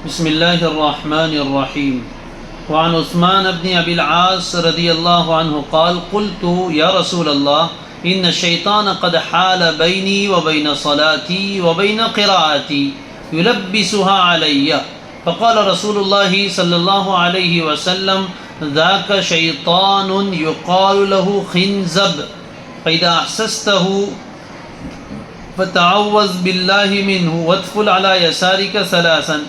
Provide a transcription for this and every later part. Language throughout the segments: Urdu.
بسم اللہ الرحمن الرحیم وعن عثمان بن ابی العاص رضی اللہ عنہ قال قلت یا رسول اللہ ان الشیطان قد حال بینی وبین صلاتي وبین قراءتی یلبسها علی فقال رسول اللہ صلی اللہ علیہ وسلم ذاک شیطان یقال له خنزب فاذا احسسته فتعوذ باللہ منہ وادخل علی یسارک ثلاثا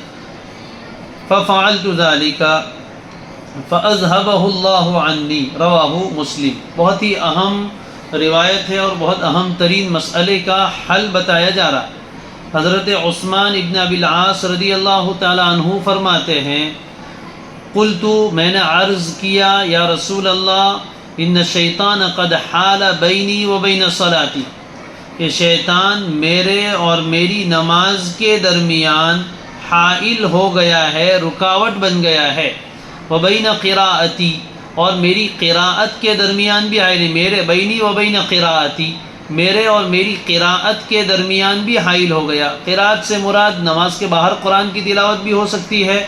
ففعلت ذلك فاذهبه اللہ عنی رواہ مسلم۔ بہت ہی اہم روایت ہے اور بہت اہم ترین مسئلے کا حل بتایا جا رہا ہے۔ حضرت عثمان ابن ابی العاص رضی اللہ تعالی عنہ فرماتے ہیں قلت میں نے عرض کیا یا رسول اللہ ان الشیطان قد حال بینی وبین صلاتی کہ شیطان میرے اور میری نماز کے درمیان حائل ہو گیا ہے، رکاوٹ بن گیا ہے، وبین قراءتی اور میری قراءت کے درمیان بھی حائل ہے، میرے بینی وبین قراءتی میرے اور میری قراءت کے درمیان بھی حائل ہو گیا۔ قراءت سے مراد نماز کے باہر قرآن کی تلاوت بھی ہو سکتی ہے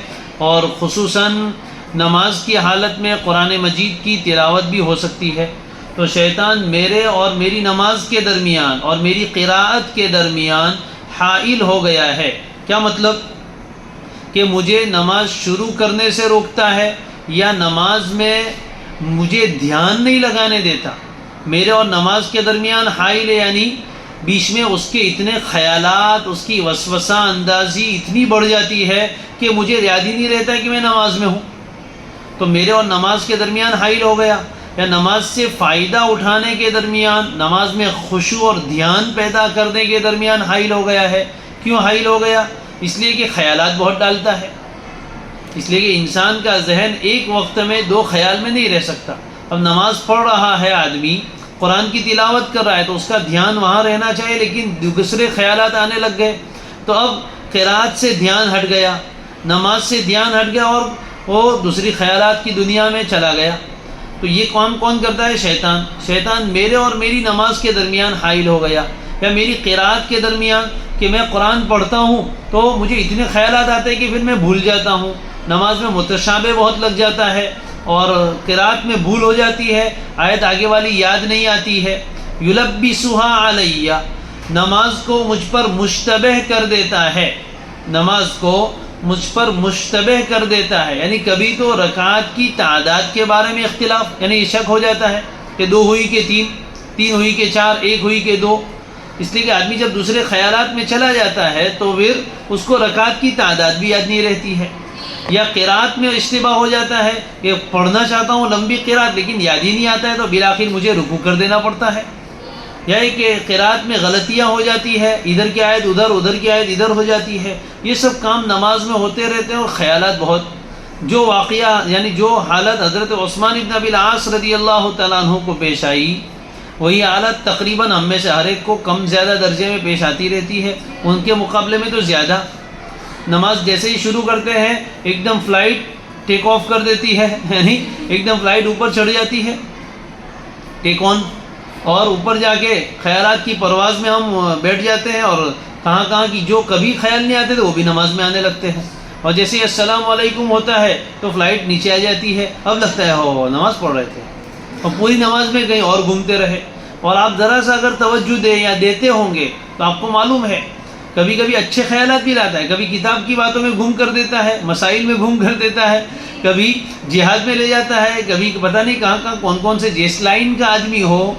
اور خصوصاً نماز کی حالت میں قرآن مجید کی تلاوت بھی ہو سکتی ہے۔ تو شیطان میرے اور میری نماز کے درمیان اور میری قراءت کے درمیان حائل ہو گیا ہے۔ کیا مطلب؟ کہ مجھے نماز شروع کرنے سے روکتا ہے یا نماز میں مجھے دھیان نہیں لگانے دیتا۔ میرے اور نماز کے درمیان حائل ہے، یعنی بیچ میں اس کے اتنے خیالات، اس کی وسوسہ اندازی اتنی بڑھ جاتی ہے کہ مجھے یاد ہی نہیں رہتا کہ میں نماز میں ہوں۔ تو میرے اور نماز کے درمیان حائل ہو گیا، یا نماز سے فائدہ اٹھانے کے درمیان، نماز میں خشوع اور دھیان پیدا کرنے کے درمیان حائل ہو گیا ہے۔ کیوں حائل ہو گیا؟ اس لیے کہ خیالات بہت ڈالتا ہے، اس لیے کہ انسان کا ذہن ایک وقت میں دو خیال میں نہیں رہ سکتا۔ اب نماز پڑھ رہا ہے آدمی، قرآن کی تلاوت کر رہا ہے تو اس کا دھیان وہاں رہنا چاہیے، لیکن دوسرے خیالات آنے لگ گئے تو اب قرات سے دھیان ہٹ گیا، نماز سے دھیان ہٹ گیا اور وہ دوسری خیالات کی دنیا میں چلا گیا۔ تو یہ کام کون کرتا ہے؟ شیطان۔ شیطان میرے اور میری نماز کے درمیان حائل ہو گیا، یا میری قرات کے درمیان کہ میں قرآن پڑھتا ہوں تو مجھے اتنے خیالات آتے ہیں کہ پھر میں بھول جاتا ہوں، نماز میں متشابہ بہت لگ جاتا ہے اور قرات میں بھول ہو جاتی ہے، آیت آگے والی یاد نہیں آتی ہے۔ یلبسها علی نماز کو مجھ پر مشتبہ کر دیتا ہے، نماز کو مجھ پر مشتبہ کر دیتا ہے، یعنی کبھی تو رکعات کی تعداد کے بارے میں اختلاف، یعنی شک ہو جاتا ہے کہ 2 ہوئی کہ 3، 3 ہوئی کہ 4، 1 ہوئی کہ 2۔ اس لیے کہ آدمی جب دوسرے خیالات میں چلا جاتا ہے تو پھر اس کو رکعات کی تعداد بھی یاد نہیں رہتی ہے، یا قرات میں اشتباہ ہو جاتا ہے کہ پڑھنا چاہتا ہوں لمبی قرات لیکن یاد ہی نہیں آتا ہے تو بالآخر مجھے رکوع کر دینا پڑتا ہے، یا کہ قرات میں غلطیاں ہو جاتی ہے، ادھر کی آیت ادھر، ادھر کی آیت ادھر ہو جاتی ہے۔ یہ سب کام نماز میں ہوتے رہتے ہیں اور خیالات بہت۔ جو واقعہ یعنی جو حالت حضرت عثمان ابن ابی العاص رضی اللہ تعالیٰ عنہ کو پیش آئی، وہی حالت تقریباً ہم میں سے ہر ایک کو کم زیادہ درجے میں پیش آتی رہتی ہے، ان کے مقابلے میں تو زیادہ۔ نماز جیسے ہی شروع کرتے ہیں ایک دم فلائٹ ٹیک آف کر دیتی ہے، یعنی ایک دم فلائٹ اوپر چڑھ جاتی ہے، ٹیک آن، اور اوپر جا کے خیالات کی پرواز میں ہم بیٹھ جاتے ہیں اور کہاں کہاں کی جو کبھی خیال نہیں آتے تھے وہ بھی نماز میں آنے لگتے ہیں، اور جیسے ہی السلام علیکم ہوتا ہے تو فلائٹ نیچے آ جاتی ہے، اب لگتا ہے ہو نماز پڑھ رہے تھے اور پوری نماز میں کہیں اور گھومتے رہے۔ اور آپ ذرا سا اگر توجہ دیں یا دیتے ہوں گے تو آپ کو معلوم ہے کبھی کبھی اچھے خیالات بھی لاتا ہے، کبھی کتاب کی باتوں میں گم کر دیتا ہے، مسائل میں گم کر دیتا ہے، کبھی جہاد میں لے جاتا ہے، کبھی پتہ نہیں کہاں کہاں کون کون سے جس لائن کا آدمی ہو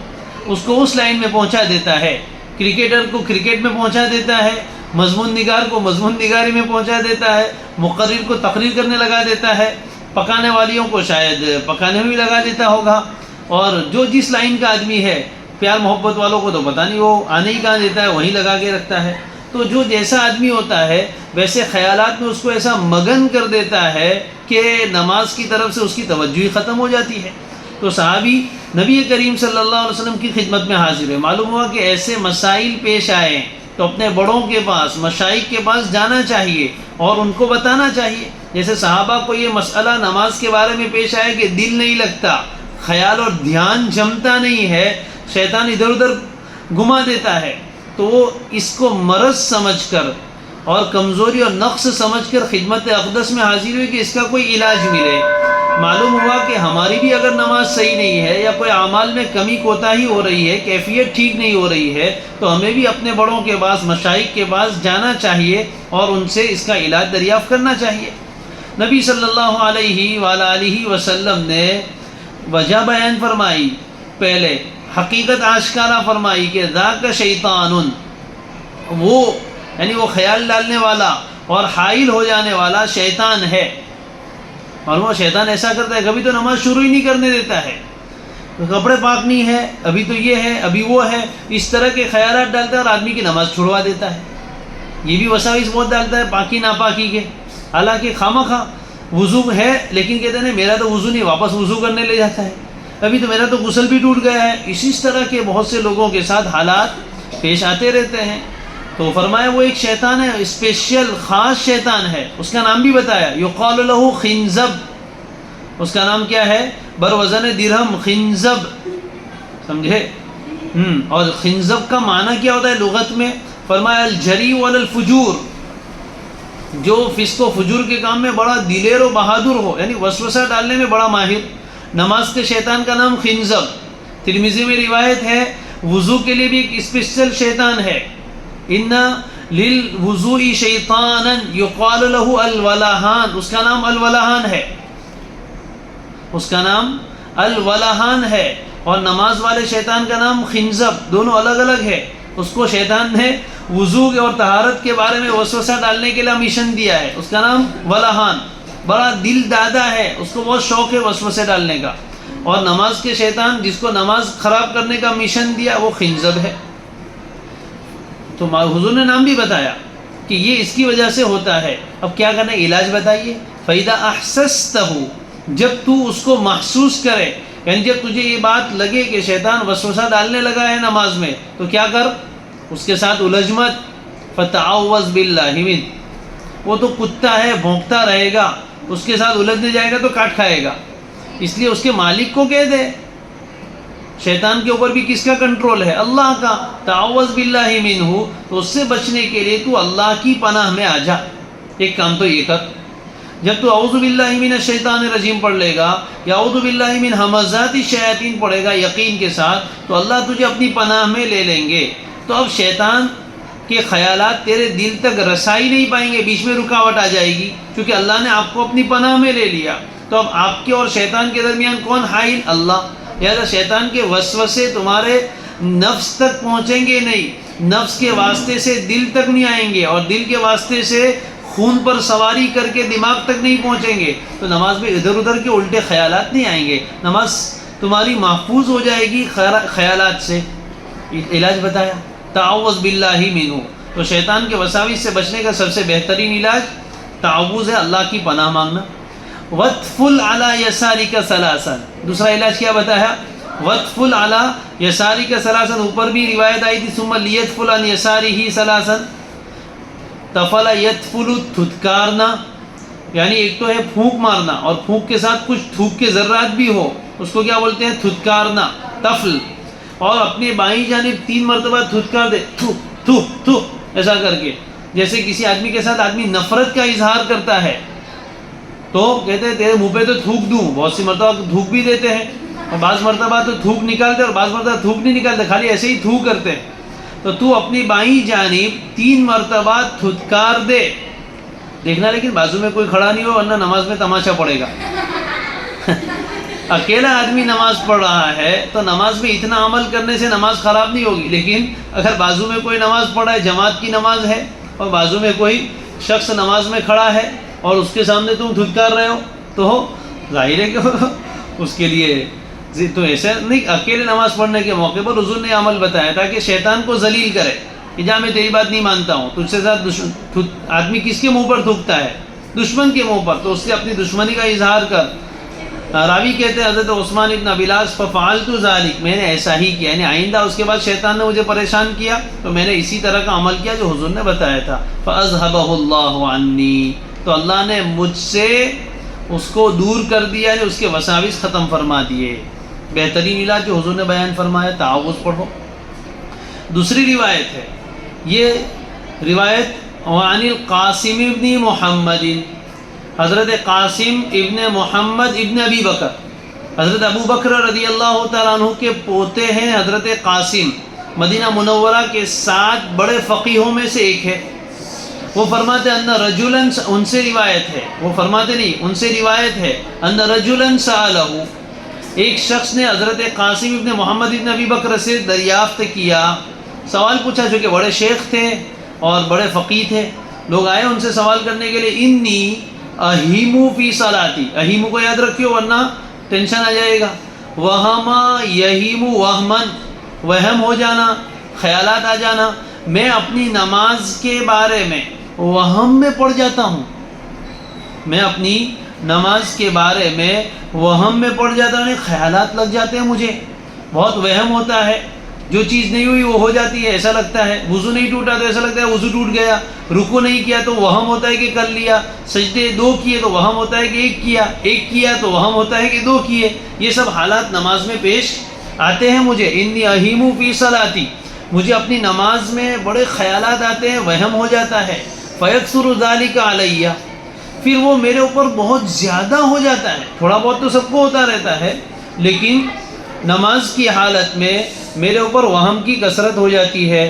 اس کو اس لائن میں پہنچا دیتا ہے، کرکٹر کو کرکٹ میں پہنچا دیتا ہے، مضمون نگار کو مضمون نگاری میں پہنچا دیتا ہے، مقرر کو تقریر کرنے لگا دیتا ہے، پکانے والیوں کو شاید پکانے میں بھی لگا دیتا ہوگا، اور جو جس لائن کا آدمی ہے پیار محبت والوں کو تو پتہ نہیں وہ آنے ہی کہاں دیتا ہے، وہیں لگا کے رکھتا ہے۔ تو جو جیسا آدمی ہوتا ہے ویسے خیالات میں اس کو ایسا مگن کر دیتا ہے کہ نماز کی طرف سے اس کی توجہ ہی ختم ہو جاتی ہے۔ تو صحابی نبی کریم صلی اللہ علیہ وسلم کی خدمت میں حاضر ہوئے، معلوم ہوا کہ ایسے مسائل پیش آئے تو اپنے بڑوں کے پاس، مشائخ کے پاس جانا چاہیے اور ان کو بتانا چاہیے۔ جیسے صحابہ کو یہ مسئلہ نماز کے بارے میں پیش آیا کہ دل نہیں لگتا، خیال اور دھیان جمتا نہیں ہے، شیطان ادھر ادھر گھما دیتا ہے، تو وہ اس کو مرض سمجھ کر اور کمزوری اور نقص سمجھ کر خدمت اقدس میں حاضر ہوئی کہ اس کا کوئی علاج ملے۔ معلوم ہوا کہ ہماری بھی اگر نماز صحیح نہیں ہے یا کوئی اعمال میں کمی کوتاہی ہو رہی ہے، کیفیت ٹھیک نہیں ہو رہی ہے، تو ہمیں بھی اپنے بڑوں کے پاس، مشائخ کے پاس جانا چاہیے اور ان سے اس کا علاج دریافت کرنا چاہیے۔ نبی صلی اللہ علیہ وآلہ وسلم نے وجہ بیان فرمائی، پہلے حقیقت آشکارا فرمائی کہ ذاک شیطان، وہ یعنی وہ خیال ڈالنے والا اور حائل ہو جانے والا شیطان ہے۔ اور وہ شیطان ایسا کرتا ہے، کبھی تو نماز شروع ہی نہیں کرنے دیتا ہے، کپڑے پاک نہیں ہے، ابھی تو یہ ہے، ابھی وہ ہے، اس طرح کے خیالات ڈالتا ہے اور آدمی کی نماز چھڑوا دیتا ہے۔ یہ بھی وساوس بہت ڈالتا ہے پاکی ناپاکی کے، حالانکہ خواہ وضو ہے لیکن کہتے ہیں میرا تو وضو نہیں، واپس وضو کرنے لے جاتا ہے، ابھی تو میرا تو غسل بھی ٹوٹ گیا ہے۔ اسی طرح کے بہت سے لوگوں کے ساتھ حالات پیش آتے رہتے ہیں۔ تو فرمایا وہ ایک شیطان ہے، اسپیشل خاص شیطان ہے، اس کا نام بھی بتایا، یقال له خنزب، اس کا نام کیا ہے؟ بروزن درہم، خنزب، سمجھے؟ اور خنزب کا معنی کیا ہوتا ہے لغت میں؟ فرمایا الجری علی الفجور، جو فسق و فجور کے کام میں بڑا دلیر و بہادر ہو، یعنی وسوسہ ڈالنے میں بڑا ماہر۔ نماز کے شیطان کا نام خنزب۔ ترمذی میں روایت ہے وضو کے لیے بھی ایک اسپیشل شیطان ہے، ان للوضوء شیطانا یقال له الولہان، اس کا نام الولہان ہے، اس کا نام الولہان ہے۔ اور نماز والے شیطان کا نام خنزب، دونوں الگ الگ ہے۔ اس کو شیطان نے وضو اور طہارت کے بارے میں وسوسہ ڈالنے کے لیے مشن دیا ہے، اس کا نام ولہان، بڑا دل دادا ہے، اس کو بہت شوق ہے وسوسے ڈالنے کا۔ اور نماز کے شیطان جس کو نماز خراب کرنے کا مشن دیا وہ خنزب ہے۔ تو حضور نے نام بھی بتایا کہ یہ اس کی وجہ سے ہوتا ہے۔ اب کیا کرنا ہے؟ علاج بتائیے۔ فَإِذَا أَحْسَسْتَهُ، جب تو اس کو محسوس کرے، یعنی جب تجھے یہ بات لگے کہ شیطان وسوسہ ڈالنے لگا ہے نماز میں، تو کیا کر؟ اس کے ساتھ الجھ مت، فَتَعَوَّذْ بِاللَّهِ مِنْ، وہ تو کتا ہے، بھونکتا رہے گا، اس کے ساتھ الجھنے جائے گا تو کاٹ کھائے گا، اس لیے اس کے مالک کو کہہ دے۔ شیطان کے اوپر بھی کس کا کنٹرول ہے؟ اللہ کا۔ تعوذ باللہ منہ، تو اس سے بچنے کے لیے تو اللہ کی پناہ میں آ جا۔ ایک کام تو یہ کر، جب تو اعوذ باللہ من الشیطان الرجیم پڑھ لے گا یا اعوذ باللہ من ہمزات الشیاطین پڑھے گا یقین کے ساتھ، تو اللہ تجھے اپنی پناہ میں لے لیں گے۔ تو اب شیطان کے خیالات تیرے دل تک رسائی نہیں پائیں گے، بیچ میں رکاوٹ آ جائے گی، کیونکہ اللہ نے آپ کو اپنی پناہ میں لے لیا۔ تو اب آپ کے اور شیطان کے درمیان کون حائل؟ اللہ۔ لہذا شیطان کے وسوسے تمہارے نفس تک پہنچیں گے نہیں، نفس کے واسطے سے دل تک نہیں آئیں گے، اور دل کے واسطے سے خون پر سواری کر کے دماغ تک نہیں پہنچیں گے، تو نماز میں ادھر ادھر کے الٹے خیالات نہیں آئیں گے، نماز تمہاری محفوظ ہو جائے گی خیالات سے۔ علاج بتایا تعوذ باللہ منہ، تو شیطان کے وساوس سے بچنے کا سب سے بہترین علاج تعوذ ہے، اللہ کی پناہ مانگنا۔ وَتْفُلْ عَلَى يَسَارِكَ ثَلَاثًا، دوسرا علاج کیا بتایا؟ وَتْفُلْ عَلَى يَسَارِكَ ثَلَاثًا، اوپر بھی روایت آئی تھی ثُمَّ لِيَتْفُلْ عَنْ يَسَارِهِ ثَلَاثًا، تفل یتفل، تھتکارنا، یعنی ایک تو ہے پھونک مارنا اور پھونک کے ساتھ کچھ تھوک کے ذرات بھی ہو، اس کو کیا بولتے ہیں؟ تھتکارنا، تفل۔ اور اپنے بائیں جانب 3 مرتبہ تھتکار دے، تھو تھو تھو، ایسا کر کے، جیسے کسی آدمی کے ساتھ آدمی نفرت کا اظہار کرتا ہے تو کہتے ہیں تیرے منہ پہ تو تھوک دوں، بہت سی مرتبہ تھوک بھی دیتے ہیں، اور بعض مرتبہ تو تھوک نکالتے اور بعض مرتبہ تھوک نہیں نکالتے، خالی ایسے ہی تھوک کرتے ہیں۔ تو اپنی بائیں جانب 3 مرتبہ تھتکار دے، دیکھنا لیکن بازو میں کوئی کھڑا نہیں ہو ورنہ نماز میں تماشا پڑے گا۔ اکیلا آدمی نماز پڑھ رہا ہے تو نماز میں اتنا عمل کرنے سے نماز خراب نہیں ہوگی، لیکن اگر بازو میں کوئی نماز پڑھ رہا ہے، جماعت کی نماز ہے اور بازو میں کوئی شخص نماز میں کھڑا ہے اور اس کے سامنے تم دھتکار رہے ہو، تو ظاہر ہے کہ اس کے لیے تو ایسا نہیں۔ اکیلے نماز پڑھنے کے موقع پر حضور نے عمل بتایا تاکہ شیطان کو ذلیل کرے کہ جا میں تیری بات نہیں مانتا ہوں، تجھ سے ساتھ آدمی کس کے منہ پر تھوکتا ہے؟ دشمن کے منہ پر، تو اس سے اپنی دشمنی کا اظہار کر۔ راوی کہتے ہیں حضرت عثمان ابن ابی العاص ففعلت ذلك، میں نے ایسا ہی کیا، یعنی آئندہ اس کے بعد شیطان نے مجھے پریشان کیا تو میں نے اسی طرح کا عمل کیا جو حضور نے بتایا تھا۔ فاذهبه الله عني، تو اللہ نے مجھ سے اس کو دور کر دیا، یعنی اس کے وساوس ختم فرما دیے۔ بہترین علاج جو حضور نے بیان فرمایا، تعوذ پڑھو۔ دوسری روایت ہے، یہ روایت وعن القاسم ابن محمد، حضرت قاسم ابن محمد ابن ابی بکر، حضرت ابو بکر رضی اللہ تعالیٰ عنہ کے پوتے ہیں حضرت قاسم، مدینہ منورہ کے 7 بڑے فقیہوں میں سے ایک ہے۔ وہ فرماتے ان رجلا، ان سے روایت ہے، وہ فرماتے نہیں، ان سے روایت ہے، ان رجلا سألہ، ایک شخص نے حضرت قاسم ابن محمد ابن ابی بکر سے دریافت کیا، سوال پوچھا، جو کہ بڑے شیخ تھے اور بڑے فقیہ تھے، لوگ آئے ان سے سوال کرنے کے لیے، انی اہیمو فی صلاتی، اہیمو کو یاد رکھیو ورنہ ٹینشن آ جائے گا، وہما یہیمو وہمن، وہم ہو جانا، خیالات آ جانا، میں اپنی نماز کے بارے میں وہم میں پڑ جاتا ہوں، میں اپنی نماز کے بارے میں وہم میں پڑ جاتا ہوں، خیالات لگ جاتے ہیں، مجھے بہت وہم ہوتا ہے، جو چیز نہیں ہوئی وہ ہو جاتی ہے، ایسا لگتا ہے، وضو نہیں ٹوٹا تو ایسا لگتا ہے وضو ٹوٹ گیا، رکوع نہیں کیا تو وہم ہوتا ہے کہ کر لیا، سجدے 2 کیے تو وہم ہوتا ہے کہ 1 کیا تو وہم ہوتا ہے کہ 2 کیے، یہ سب حالات نماز میں پیش آتے ہیں مجھے، انی اہیمو فی صلاتی، مجھے اپنی نماز میں بڑے خیالات آتے ہیں، وہم ہو جاتا ہے، فیکثر ذالک علیہ، پھر وہ میرے اوپر بہت زیادہ ہو جاتا ہے، تھوڑا بہت تو سب کو ہوتا رہتا ہے، لیکن نماز کی حالت میں میرے اوپر وہم کی کثرت ہو جاتی ہے،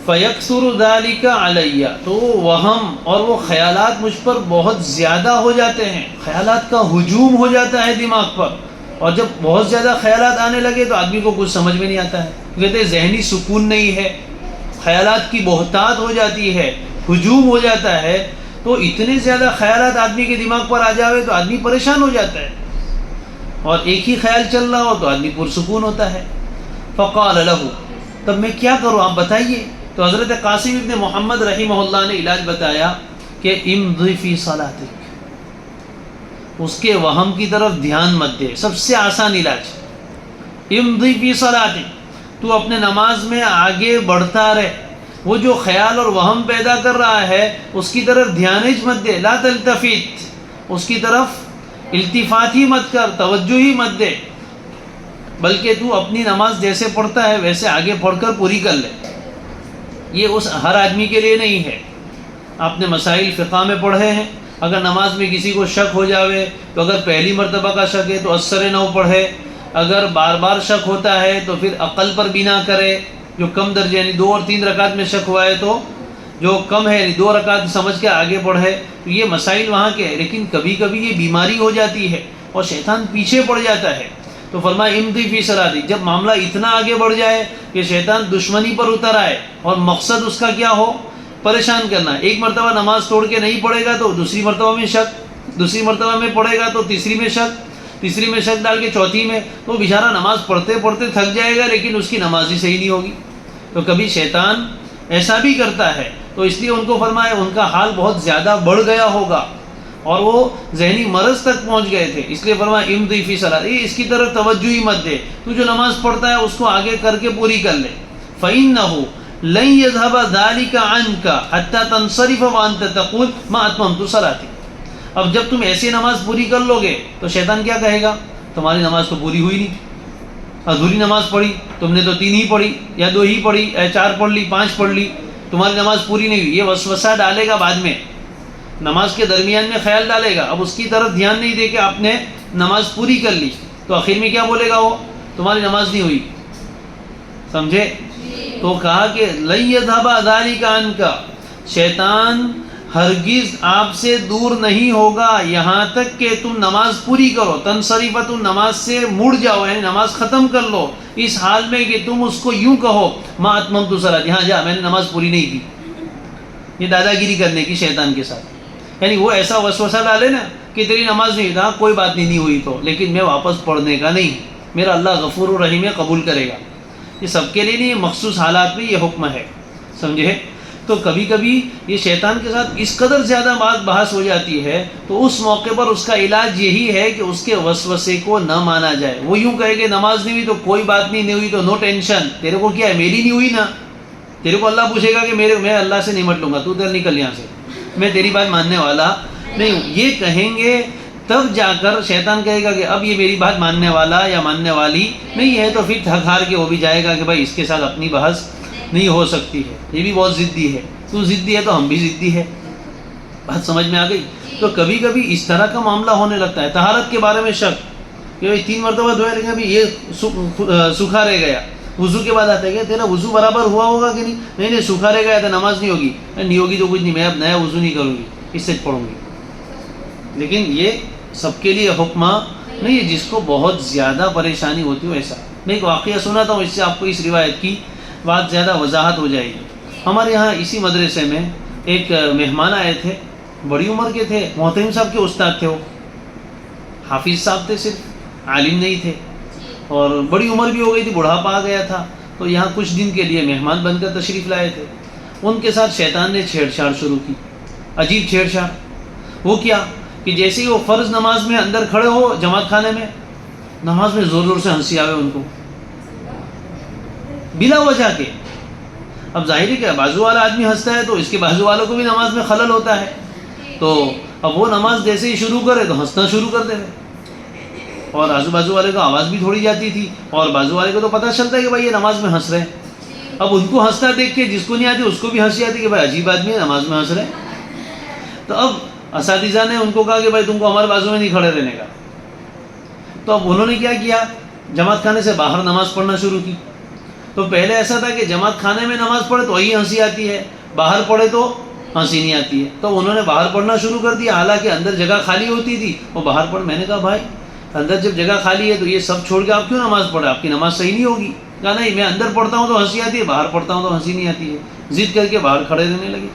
فیکثر ذالک علیہ، تو وہم اور وہ خیالات مجھ پر بہت زیادہ ہو جاتے ہیں، خیالات کا ہجوم ہو جاتا ہے دماغ پر، اور جب بہت زیادہ خیالات آنے لگے تو آدمی کو کچھ سمجھ میں نہیں آتا ہے، کہتے ہیں ذہنی سکون نہیں ہے، خیالات کی بہتات ہو جاتی ہے، ہجوم ہو جاتا ہے، تو اتنے زیادہ خیالات آدمی کے دماغ پر آ جاوے تو آدمی پریشان ہو جاتا ہے، اور ایک ہی خیال چل رہا ہو تو آدمی پرسکون ہوتا ہے۔ فقال له، تب میں کیا کروں آپ بتائیے؟ تو حضرت قاسم ابن محمد رحمہ اللہ نے علاج بتایا کہ امضی فی صلاتک، اس کے وہم کی طرف دھیان مت دے، سب سے آسان علاج، امضی فی صلاتک، تو اپنے نماز میں آگے بڑھتا رہے، وہ جو خیال اور وہم پیدا کر رہا ہے اس کی طرف دھیان ہی مت دے، لا تلتفت، اس کی طرف التفات ہی مت کر، توجہ ہی مت دے، بلکہ تو اپنی نماز جیسے پڑھتا ہے ویسے آگے پڑھ کر پوری کر لے۔ یہ اس ہر آدمی کے لیے نہیں ہے، آپ نے مسائل فقہ میں پڑھے ہیں، اگر نماز میں کسی کو شک ہو جاوے تو اگر پہلی مرتبہ کا شک ہے تو اثر نو پڑھے، اگر بار بار شک ہوتا ہے تو پھر عقل پر بنا کرے، جو کم درجے یعنی 2 اور 3 رکعت میں شک ہوا ہے تو جو کم ہے یعنی 2 رکعت سمجھ کے آگے پڑھے، تو یہ مسائل وہاں کے ہیں، لیکن کبھی کبھی یہ بیماری ہو جاتی ہے اور شیطان پیچھے پڑ جاتا ہے، تو فرمایا امضی فی صلاتک، جب معاملہ اتنا آگے بڑھ جائے کہ شیطان دشمنی پر اتر آئے اور مقصد اس کا کیا ہو، پریشان کرنا، ایک مرتبہ نماز توڑ کے نہیں پڑھے گا تو دوسری مرتبہ میں شک، دوسری مرتبہ میں پڑھے گا تو تیسری میں شک، تیسری میں شک ڈال کے چوتھی میں، تو بیچارہ نماز پڑھتے پڑھتے تھک جائے گا لیکن اس کی نماز ہی صحیح نہیں ہوگی۔ تو کبھی شیطان ایسا بھی کرتا ہے، تو اس لیے ان کو فرمایا ان کا حال بہت زیادہ بڑھ گیا ہوگا اور وہ ذہنی مرض تک پہنچ گئے تھے، اس لیے فرمایا امضی فی صلاتک، اس کی طرف توجہ ہی مت دے، تو جو نماز پڑھتا ہے اس کو آگے کر کے پوری کر لے، فإنہ لن يذهب ذلك عنك حتى تنصرف وانت تقول ما اتممت صلاتي، اب جب تم ایسی نماز پوری کر لو گے تو شیطان کیا کہے گا، تمہاری نماز تو پوری ہوئی نہیں، ادھوری نماز پڑھی، تم نے تو 3 ہی پڑھی یا 2 ہی پڑھی، 4 پڑھ لی، 5 پڑھ لی، تمہاری نماز پوری نہیں ہوئی، یہ وسوسہ ڈالے گا بعد میں، نماز کے درمیان میں خیال ڈالے گا، اب اس کی طرف دھیان نہیں دے کہ آپ نے نماز پوری کر لی، تو آخر میں کیا بولے گا، وہ تمہاری نماز نہیں ہوئی، سمجھے؟ تو کہا کہ لن یذهب ذلك عنك، شیطان ہرگز آپ سے دور نہیں ہوگا یہاں تک کہ تم نماز پوری کرو، تنصرف، تم نماز سے مڑ جاؤ، یعنی نماز ختم کر لو، اس حال میں کہ تم اس کو یوں کہو ما اتممت صلاتی، ہاں جا میں نے نماز پوری نہیں کی، یہ دادا گیری کرنے کی شیطان کے ساتھ، یعنی وہ ایسا وسوسہ ڈالے نا کہ تیری نماز نہیں، ہاں کوئی بات نہیں ہوئی تو، لیکن میں واپس پڑھنے کا نہیں، میرا اللہ غفور و رحیم ہے، قبول کرے گا، یہ سب کے لیے نہیں، مخصوص حالات میں یہ حکم ہے، سمجھے؟ تو کبھی کبھی یہ شیطان کے ساتھ اس قدر زیادہ بات بحث ہو جاتی ہے تو اس موقع پر اس کا علاج یہی ہے کہ اس کے وسوسے کو نہ مانا جائے، وہ یوں کہے کہ نماز نہیں ہوئی تو کوئی بات نہیں ہوئی تو نو ٹینشن، تیرے کو کیا ہے، میری نہیں ہوئی نا، تیرے کو اللہ پوچھے گا کہ میں اللہ سے نمٹ لوں گا، تو ادھر نکل یہاں سے، میں تیری بات ماننے والا نہیں ہوں، یہ کہیں گے تب جا کر شیطان کہے گا کہ اب یہ میری بات ماننے والا یا ماننے والی نہیں ہے، تو پھر تھک ہار کے وہ بھی جائے گا کہ بھائی اس کے ساتھ اپنی بحث نہیں ہو سکتی ہے، یہ بھی بہت ضدی ہے۔ تو ضدی ہے تو ہم بھی ضدی ہے. بات سمجھ میں آ گئی؟ تو کبھی کبھی اس طرح کا معاملہ ہونے لگتا ہے. طہارت کے بارے میں شک کہ 3 مرتبہ دھویا لیکن ابھی یہ سوکھا رہ گیا. وضو کے بعد آتا ہے کہ تیرا وضو برابر ہوا ہوگا کہ نہیں سوکھا رہ گیا تو نماز نہیں ہوگی. نہیں ہوگی تو کچھ نہیں, میں اب نیا وضو نہیں کروں گی, اس سے پڑھوں گی. لیکن یہ سب کے لیے حکمہ نہیں ہے. جس کو بہت زیادہ پریشانی ہوتی ہو ایسا. میں ایک واقعہ سناتا ہوں, اس سے آپ کو اس روایت کی بات زیادہ وضاحت ہو جائے گی. ہمارے یہاں اسی مدرسے میں ایک مہمان آئے تھے, بڑی عمر کے تھے, محترم صاحب کے استاد تھے. وہ حافظ صاحب تھے, صرف عالم نہیں تھے, اور بڑی عمر بھی ہو گئی تھی, بڑھاپا آ گیا تھا. تو یہاں کچھ دن کے لیے مہمان بن کر تشریف لائے تھے. ان کے ساتھ شیطان نے چھیڑ چھاڑ شروع کی, عجیب چھیڑ چھاڑ. وہ کیا کہ جیسے ہی وہ فرض نماز میں اندر کھڑے ہو جماعت خانے میں, نماز میں زور زور سے ہنسی آوے ان کو بلا وجہ کے. اب ظاہر ہے کہ بازو والا آدمی ہنستا ہے تو اس کے بازو والوں کو بھی نماز میں خلل ہوتا ہے. تو اب وہ نماز جیسے ہی شروع کرے تو ہنسنا شروع کر دے, اور آزو بازو والے کو آواز بھی تھوڑی جاتی تھی, اور بازو والے کو تو پتہ چلتا ہے کہ بھائی یہ نماز میں ہنس رہے ہیں. اب ان کو ہنستا دیکھ کے جس کو نہیں آتی اس کو بھی ہنسی آتی کہ بھائی عجیب آدمی ہے, نماز میں ہنس رہے ہیں. تو اب اساتذہ نے ان کو کہا کہ بھائی تم کو ہمارے بازو میں نہیں کھڑے رہنے کا. تو اب انہوں نے کیا کیا, جماعت خانے سے باہر نماز پڑھنا شروع کی. تو پہلے ایسا تھا کہ جماعت خانے میں نماز پڑھے تو وہی ہنسی آتی ہے, باہر پڑھے تو ہنسی نہیں آتی ہے. تو انہوں نے باہر پڑھنا شروع کر دیا, حالانکہ اندر جگہ خالی ہوتی تھی, وہ باہر پڑھ. میں نے کہا بھائی اندر جب جگہ خالی ہے تو یہ سب چھوڑ کے آپ کیوں نماز پڑھے, آپ کی نماز صحیح نہیں ہوگی. کہا نہیں, میں اندر پڑھتا ہوں تو ہنسی آتی ہے, باہر پڑھتا ہوں تو ہنسی نہیں آتی ہے. ضد کر کے باہر کھڑے رہنے لگے.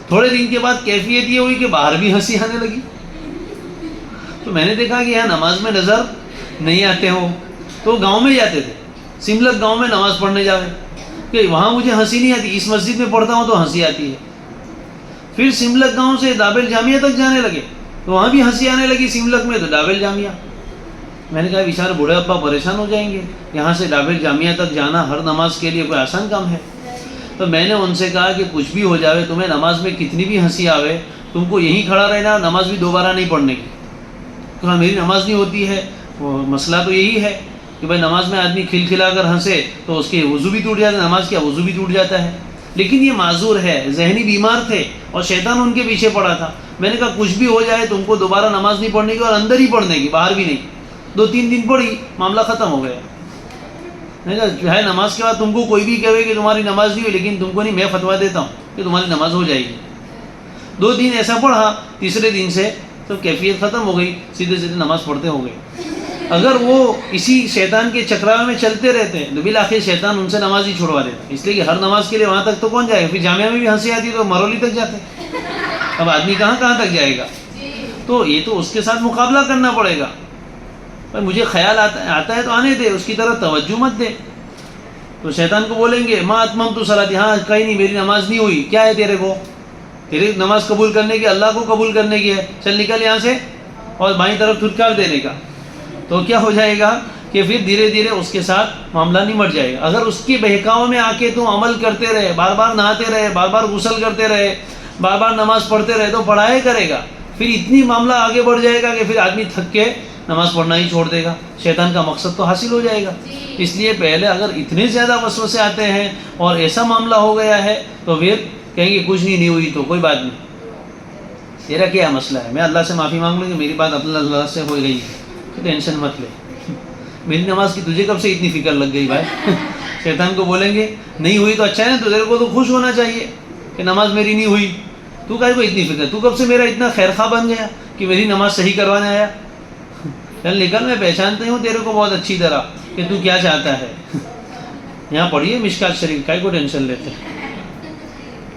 تھوڑے دن کے بعد کیفیت یہ ہوئی کہ باہر بھی ہنسی آنے لگی. تو میں نے دیکھا کہ یہاں نماز میں نظر نہیں آتے ہو. تو گاؤں میں جاتے تھے, سملک گاؤں میں نماز پڑھنے جاوے کہ وہاں مجھے ہنسی نہیں آتی, اس مسجد میں پڑھتا ہوں تو ہنسی آتی ہے. پھر سملک گاؤں سے دابل جامعہ تک جانے لگے تو وہاں بھی ہنسی آنے لگی. سملک میں تو دابل جامعہ. میں نے کہا بیچارے بوڑھے ابا پریشان ہو جائیں گے, یہاں سے دابل جامعہ تک جانا ہر نماز کے لیے کوئی آسان کام ہے. تو میں نے ان سے کہا کہ کچھ بھی ہو جاوے, تمہیں نماز میں کتنی بھی ہنسی آوے, تم کو یہیں کھڑا رہنا, نماز بھی دوبارہ نہیں پڑھنے کی. کہا میری نماز نہیں ہوتی ہے. وہ مسئلہ تو یہی ہے کہ بھائی نماز میں آدمی کھل کھلا کر ہنسے تو اس کے وضو بھی ٹوٹ جاتا ہے, نماز کیا وضو بھی ٹوٹ جاتا ہے. لیکن یہ معذور ہے, ذہنی بیمار تھے اور شیطان ان کے پیچھے پڑا تھا. میں نے کہا کچھ بھی ہو جائے تم کو دوبارہ نماز نہیں پڑھنے کی, اور اندر ہی پڑھنے کی, باہر بھی نہیں. 2-3 دن پڑھی, معاملہ ختم ہو گیا. میں نے کہا ہے نماز کے بعد تم کو کوئی بھی کہے کہ تمہاری نماز نہیں ہوئی, لیکن تم کو نہیں, میں فتویٰ دیتا ہوں کہ تمہاری نماز ہو جائے گی. 2 دن ایسا پڑھا, تیسرے دن سے تو کیفیت ختم ہو گئی, سیدھے سیدھے نماز پڑھتے ہو گئے. اگر وہ اسی شیطان کے چکراوے میں چلتے رہتے تو بالآخر شیطان ان سے نماز ہی چھوڑوا دیتا. اس لیے کہ ہر نماز کے لیے وہاں تک تو کون جائے گا. پھر جامعہ میں بھی ہنسی آتی تو مرولی تک جاتے, اب آدمی کہاں تک جائے گا. تو یہ تو اس کے ساتھ مقابلہ کرنا پڑے گا. بھائی مجھے خیال آتا ہے تو آنے دے, اس کی طرف توجہ مت دے. تو شیطان کو بولیں گے ما اتممت صلاتی, ہاں کہیں نہیں میری نماز نہیں ہوئی, کیا ہے تیرے کو, تیری نماز قبول کرنے کی, اللہ کو قبول کرنے کی ہے, چل نکل یہاں سے, اور بائیں طرف تھٹکار دینے کا. تو کیا ہو جائے گا کہ پھر دھیرے دھیرے اس کے ساتھ معاملہ نمٹ جائے گا. اگر اس کے بہکاؤ میں آ کے تم عمل کرتے رہے, بار بار نہاتے رہے, بار بار غسل کرتے رہے, بار بار نماز پڑھتے رہے, تو پڑھائے کرے گا. پھر اتنی معاملہ آگے بڑھ جائے گا کہ پھر آدمی تھک کے نماز پڑھنا ہی چھوڑ دے گا. شیطان کا مقصد تو حاصل ہو جائے گا. اس لیے پہلے اگر اتنے زیادہ وسوسے آتے ہیں اور ایسا معاملہ ہو گیا ہے تو پھر کہیں گے کچھ نہیں ہوئی تو کوئی بات نہیں, تیرا کیا مسئلہ ہے, میں اللہ سے معافی مانگ لوں کہ میری بات اللہ سے ہو گئی ہے, ٹینشن مت لے, میری نماز کی تجھے کب سے اتنی فکر لگ گئی بھائی. شیطان کو بولیں گے نہیں ہوئی تو اچھا ہے نا, تو تیرے کو تو خوش ہونا چاہیے کہ نماز میری نہیں ہوئی, تو کہے کو اتنی فکر, تو کب سے میرا اتنا خیر خواہ بن گیا کہ میری نماز صحیح کروانے آیا. چل نکل, میں پہچانتی ہوں تیرے کو بہت اچھی طرح کہ تو کیا چاہتا ہے. یہاں پڑھیے مشکات شریف, کائے کو ٹینشن لیتے ہیں.